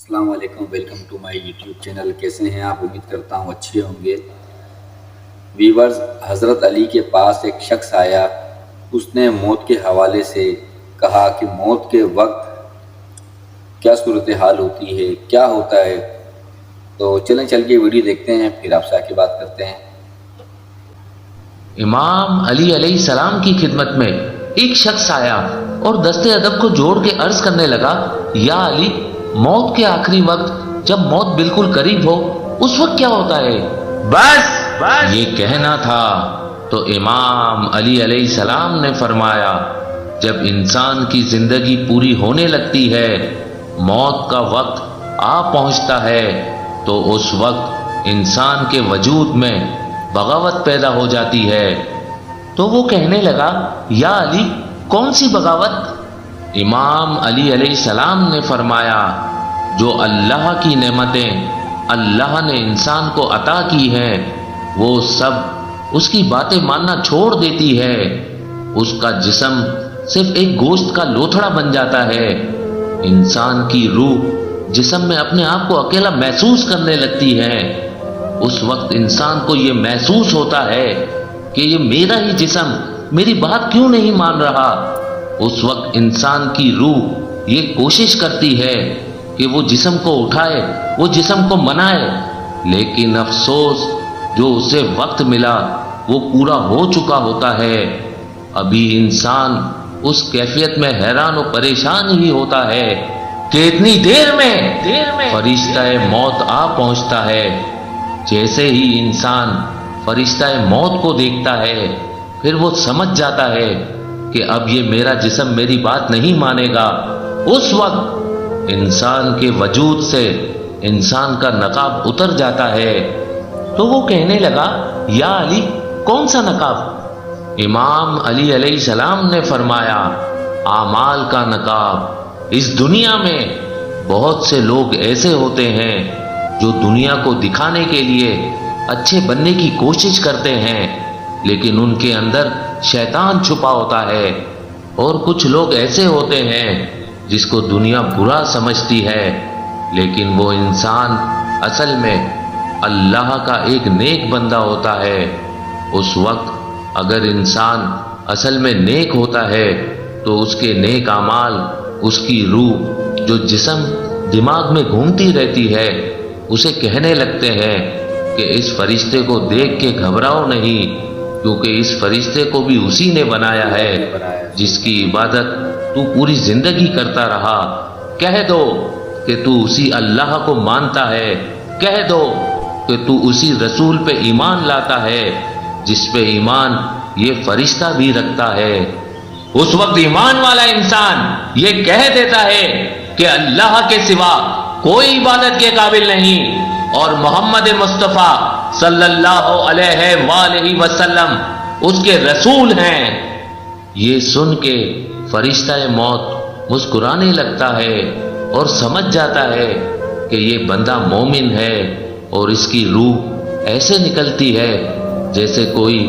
السلام علیکم، welcome to my YouTube channel. کیسے ہیں آپ؟ امید کرتا ہوں اچھے ہوں گے۔ ویورز، حضرت علی کے پاس ایک شخص آیا۔ اس نے موت کے حوالے سے کہا کہ موت کے وقت کیا صورتحال ہوتی ہے، کیا ہوتا ہے۔ تو چلیں چل کے ویڈیو دیکھتے ہیں، پھر آپ سے آ کے بات کرتے ہیں۔ امام علی علیہ السلام کی خدمت میں ایک شخص آیا اور دست ادب کو جوڑ کے عرض کرنے لگا، یا علی، موت کے آخری وقت جب موت بالکل قریب ہو اس وقت کیا ہوتا ہے؟ بس یہ کہنا تھا تو امام علی علیہ السلام نے فرمایا، جب انسان کی زندگی پوری ہونے لگتی ہے، موت کا وقت آ پہنچتا ہے، تو اس وقت انسان کے وجود میں بغاوت پیدا ہو جاتی ہے۔ تو وہ کہنے لگا، یا علی، کون سی بغاوت؟ امام علی علیہ السلام نے فرمایا، جو اللہ کی نعمتیں اللہ نے انسان کو عطا کی ہیں وہ سب اس کی باتیں ماننا چھوڑ دیتی ہے، اس کا جسم صرف ایک گوشت کا لوتھڑا بن جاتا ہے۔ انسان کی روح جسم میں اپنے آپ کو اکیلا محسوس کرنے لگتی ہے۔ اس وقت انسان کو یہ محسوس ہوتا ہے کہ یہ میرا ہی جسم میری بات کیوں نہیں مان رہا۔ اس وقت انسان کی روح یہ کوشش کرتی ہے کہ وہ جسم کو اٹھائے، وہ جسم کو منائے، لیکن افسوس جو اسے وقت ملا وہ پورا ہو چکا ہوتا ہے۔ ابھی انسان اس کیفیت میں حیران و پریشان ہی ہوتا ہے کہ اتنی دیر میں فرشتہ موت آ پہنچتا ہے۔ جیسے ہی انسان فرشتہ موت کو دیکھتا ہے، پھر وہ سمجھ جاتا ہے کہ اب یہ میرا جسم میری بات نہیں مانے گا۔ اس وقت انسان کے وجود سے انسان کا نقاب اتر جاتا ہے۔ تو وہ کہنے لگا، یا علی، کون سا نقاب؟ امام علی علیہ السلام نے فرمایا، اعمال کا نقاب۔ اس دنیا میں بہت سے لوگ ایسے ہوتے ہیں جو دنیا کو دکھانے کے لیے اچھے بننے کی کوشش کرتے ہیں، لیکن ان کے اندر شیطان چھپا ہوتا ہے۔ اور کچھ لوگ ایسے ہوتے ہیں جس کو دنیا برا سمجھتی ہے، لیکن وہ انسان اصل میں اللہ کا ایک نیک بندہ ہوتا ہے۔ اس وقت اگر انسان اصل میں نیک ہوتا ہے تو اس کے نیک اعمال اس کی روح جو جسم دماغ میں گھومتی رہتی ہے اسے کہنے لگتے ہیں کہ اس فرشتے کو دیکھ کے گھبراؤ نہیں، کیونکہ اس فرشتے کو بھی اسی نے بنایا ہے جس کی عبادت تو پوری زندگی کرتا رہا۔ کہہ دو کہ تو اسی اللہ کو مانتا ہے، کہہ دو کہ تو اسی رسول پہ ایمان لاتا ہے جس پہ ایمان یہ فرشتہ بھی رکھتا ہے۔ اس وقت ایمان والا انسان یہ کہہ دیتا ہے کہ اللہ کے سوا کوئی عبادت کے قابل نہیں اور محمد مصطفیٰ صلی اللہ علیہ وآلہ وسلم اس کے رسول ہیں۔ یہ سن کے فرشتہ موت مسکرانے لگتا ہے اور سمجھ جاتا ہے کہ یہ بندہ مومن ہے، اور اس کی روح ایسے نکلتی ہے جیسے کوئی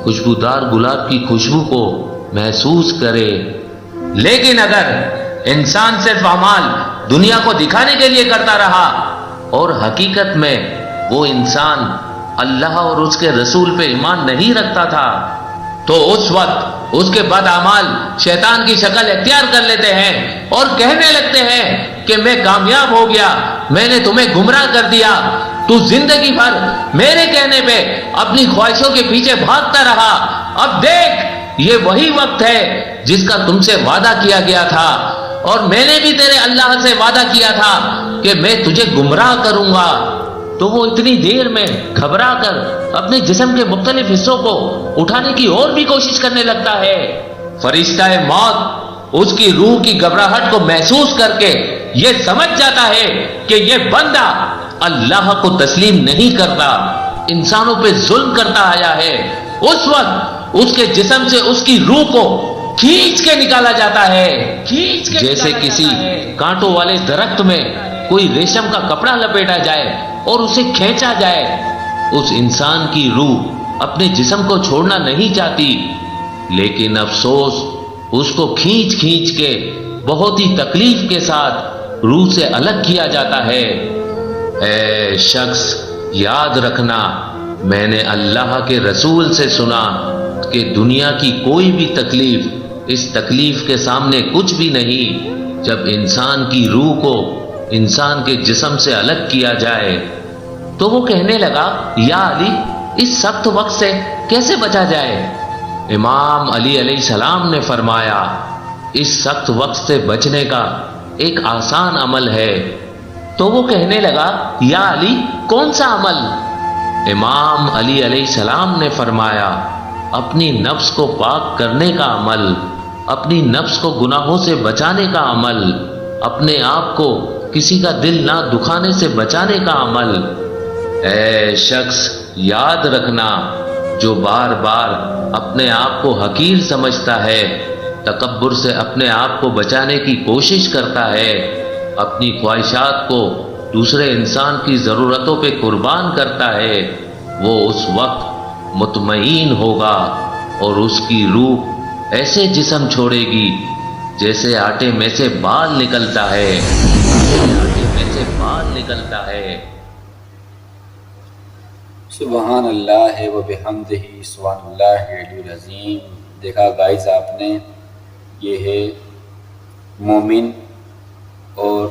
خوشبودار گلاب کی خوشبو کو محسوس کرے۔ لیکن اگر انسان صرف اعمال دنیا کو دکھانے کے لیے کرتا رہا اور حقیقت میں وہ انسان اللہ اور اس کے رسول پہ ایمان نہیں رکھتا تھا، تو اس وقت اس کے بد اعمال شیطان کی شکل اختیار کر لیتے ہیں اور کہنے لگتے ہیں کہ میں کامیاب ہو گیا، میں نے تمہیں گمراہ کر دیا، تو زندگی بھر میرے کہنے پہ اپنی خواہشوں کے پیچھے بھاگتا رہا، اب دیکھ یہ وہی وقت ہے جس کا تم سے وعدہ کیا گیا تھا، اور میں نے بھی تیرے اللہ سے وعدہ کیا تھا کہ میں تجھے گمراہ کروں گا۔ تو وہ اتنی دیر میں گھبرا کر اپنے جسم کے مختلف حصوں کو اٹھانے کی اور بھی کوشش کرنے لگتا ہے۔ فرشتہ موت اس کی روح کی گھبراہٹ کو محسوس کر کے یہ سمجھ جاتا ہے کہ یہ بندہ اللہ کو تسلیم نہیں کرتا، انسانوں پہ ظلم کرتا آیا ہے۔ اس وقت اس کے جسم سے اس کی روح کو کھینچ کے نکالا جاتا ہے، جیسے کسی کانٹوں والے درخت میں کوئی ریشم کا کپڑا لپیٹا جائے اور اسے کھینچا جائے۔ اس انسان کی روح اپنے جسم کو چھوڑنا نہیں چاہتی، لیکن افسوس اس کو کھینچ کے بہت ہی تکلیف کے ساتھ روح سے الگ کیا جاتا ہے۔ اے شخص یاد رکھنا، میں نے اللہ کے رسول سے سنا کہ دنیا کی کوئی بھی تکلیف اس تکلیف کے سامنے کچھ بھی نہیں جب انسان کی روح کو انسان کے جسم سے الگ کیا جائے۔ تو وہ کہنے لگا یا علی، اس سخت وقت سے کیسے بچا جائے؟ امام علی علیہ السلام نے فرمایا، اس سخت وقت سے بچنے کا ایک آسان عمل ہے۔ تو وہ کہنے لگا یا علی، کون سا عمل؟ امام علی علیہ السلام نے فرمایا، اپنی نفس کو پاک کرنے کا عمل، اپنی نفس کو گناہوں سے بچانے کا عمل، اپنے آپ کو کسی کا دل نہ دکھانے سے بچانے کا عمل۔ اے شخص یاد رکھنا، جو بار بار اپنے آپ کو حقیر سمجھتا ہے، تکبر سے اپنے آپ کو بچانے کی کوشش کرتا ہے، اپنی خواہشات کو دوسرے انسان کی ضرورتوں پہ قربان کرتا ہے، وہ اس وقت مطمئن ہوگا اور اس کی روح ایسے جسم چھوڑے گی جیسے آٹے میں سے بال نکلتا ہے، آٹے میں سے بال نکلتا ہے۔ سبحان اللہ و بحمدہ، سبحان اللہ العلی العظیم۔ دیکھا گائز آپ نے، یہ ہے مومن اور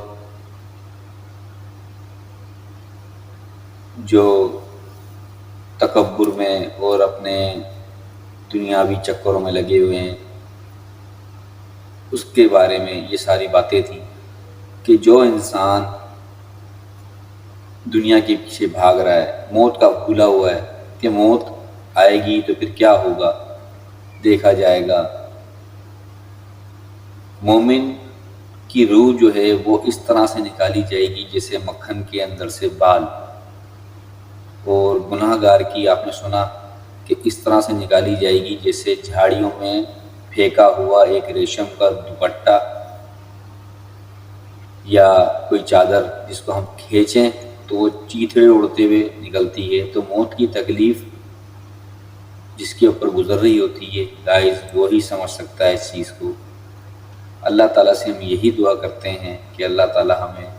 جو تکبر میں اور اپنے دنیاوی چکروں میں لگے ہوئے ہیں، اس کے بارے میں یہ ساری باتیں تھیں کہ جو انسان دنیا کے پیچھے بھاگ رہا ہے، موت کا بھولا ہوا ہے کہ موت آئے گی تو پھر کیا ہوگا، دیکھا جائے گا۔ مومن کی روح جو ہے وہ اس طرح سے نکالی جائے گی جیسے مکھن کے اندر سے بال، اور گناہ گار کی آپ نے سنا کہ اس طرح سے نکالی جائے گی جیسے جھاڑیوں میں پھینکا ہوا ایک ریشم کا دوپٹہ یا کوئی چادر جس کو ہم کھینچیں تو وہ چیتڑے اڑتے ہوئے نکلتی ہے۔ تو موت کی تکلیف جس کے اوپر گزر رہی ہوتی ہے گائز، وہی سمجھ سکتا ہے اس چیز کو۔ اللہ تعالیٰ سے ہم یہی دعا کرتے ہیں کہ اللہ تعالیٰ ہمیں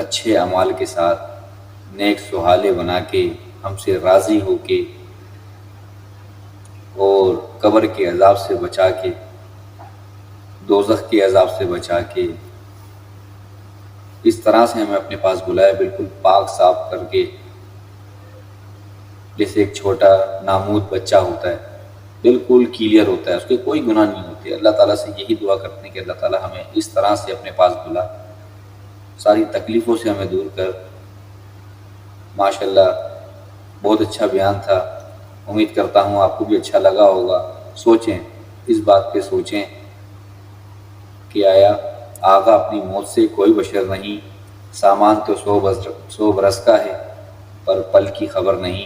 اچھے اعمال کے ساتھ نیک سہالے بنا کے ہم سے راضی ہو کے اور قبر کے عذاب سے بچا کے، دوزخ کے عذاب سے بچا کے، اس طرح سے ہمیں اپنے پاس بلائے، بالکل پاک صاف کر کے، جیسے ایک چھوٹا نامود بچہ ہوتا ہے، بالکل کلیئر ہوتا ہے، اس کے کوئی گناہ نہیں ہوتے۔ اللہ تعالیٰ سے یہی دعا کرتے ہیں کہ اللہ تعالیٰ ہمیں اس طرح سے اپنے پاس بلا، ساری تکلیفوں سے ہمیں دور کر۔ ماشاءاللہ بہت اچھا بیان تھا، امید کرتا ہوں آپ کو بھی اچھا لگا ہوگا۔ سوچیں، اس بات پہ سوچیں کہ آیا آگا اپنی موت سے کوئی بشر نہیں، سامان تو 100 برس کا ہے پر پل کی خبر نہیں۔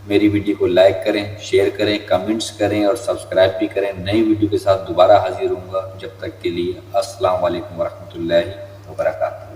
میری ویڈیو کو لائک کریں، شیئر کریں، کمنٹس کریں اور سبسکرائب بھی کریں۔ نئی ویڈیو کے ساتھ دوبارہ حاضر ہوں گا، جب تک کے لیے السلام علیکم ورحمۃ اللہ وبرکاتہ۔